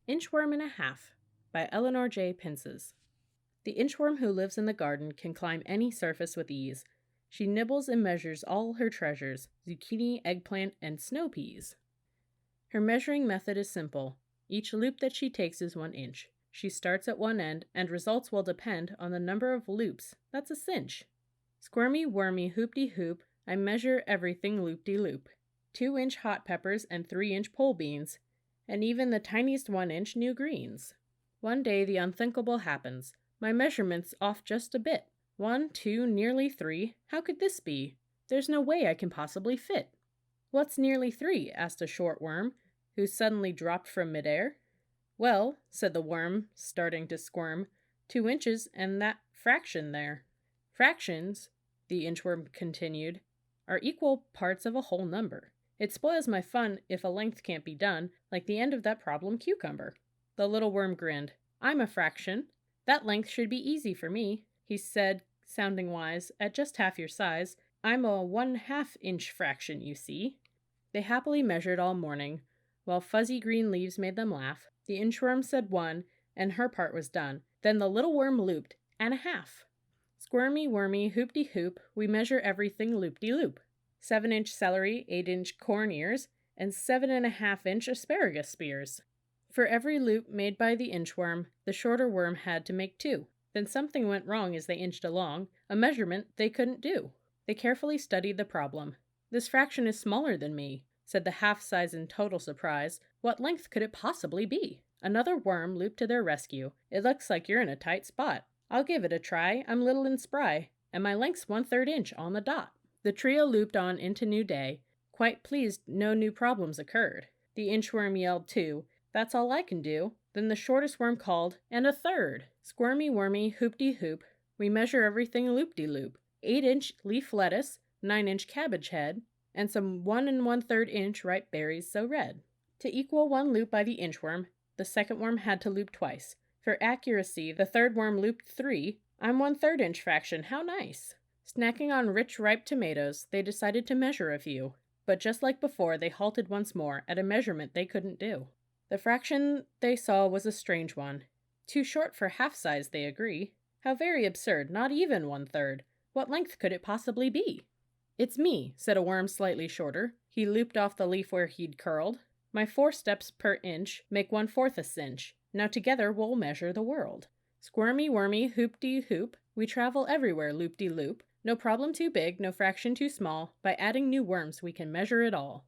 Inchworm and a Half by Elinor J. Pinczes. The inchworm who lives in the garden can climb any surface with ease. She nibbles and measures all her treasures, zucchini, eggplant, and snow peas. Her measuring method is simple. Each loop that she takes is 1 inch. She starts at one end, and results will depend on the number of loops. That's a cinch. Squirmy, wormy, hoop-de-hoop, I measure everything loop-de-loop. 2-inch hot peppers and 3-inch pole beans, and even the tiniest 1-inch new greens. One day the unthinkable happens. My measurement's off just a bit. 1, 2, nearly 3. How could this be? There's no way I can possibly fit. What's nearly 3? Asked a short worm, who suddenly dropped from midair. Well, said the worm, starting to squirm, 2 inches and that fraction there. Fractions, the inchworm continued, are equal parts of a whole number. It spoils my fun if a length can't be done, like the end of that problem cucumber. The little worm grinned. I'm a fraction. That length should be easy for me, he said, sounding wise. At just half your size, I'm a 1/2 inch fraction, you see. They happily measured all morning, while fuzzy green leaves made them laugh. The inchworm said 1, and her part was done. Then the little worm looped, and a half. Squirmy, wormy, hoop-de-hoop, we measure everything loop-de-loop. 7-inch celery, 8-inch corn ears, and 7.5-inch asparagus spears. For every loop made by the inchworm, the shorter worm had to make 2. Then something went wrong as they inched along, a measurement they couldn't do. They carefully studied the problem. This fraction is smaller than me, said the half-size in total surprise. What length could it possibly be? Another worm looped to their rescue. It looks like you're in a tight spot. I'll give it a try. I'm little and spry, and my length's 1/3 inch on the dot. The trio looped on into new day. Quite pleased no new problems occurred. The inchworm yelled 2. That's all I can do. Then the shortest worm called, and a third. Squirmy, wormy, hoop-de-hoop, we measure everything loop-de-loop. 8-inch leaf lettuce, 9-inch cabbage head, and some 1 1/3 inch ripe berries so red. To equal 1 loop by the inchworm, the second worm had to loop twice. For accuracy, the third worm looped 3. I'm 1/3 inch fraction, how nice. Snacking on rich, ripe tomatoes, they decided to measure a few. But just like before, they halted once more at a measurement they couldn't do. The fraction they saw was a strange one. Too short for half size, they agree. How very absurd, not even 1/3. What length could it possibly be? It's me, said a worm slightly shorter. He looped off the leaf where he'd curled. My 4 steps per inch make 1/4 a cinch. Now together we'll measure the world. Squirmy, wormy, hoop-de-hoop, we travel everywhere loop-de-loop. No problem too big, no fraction too small. By adding new worms we can measure it all.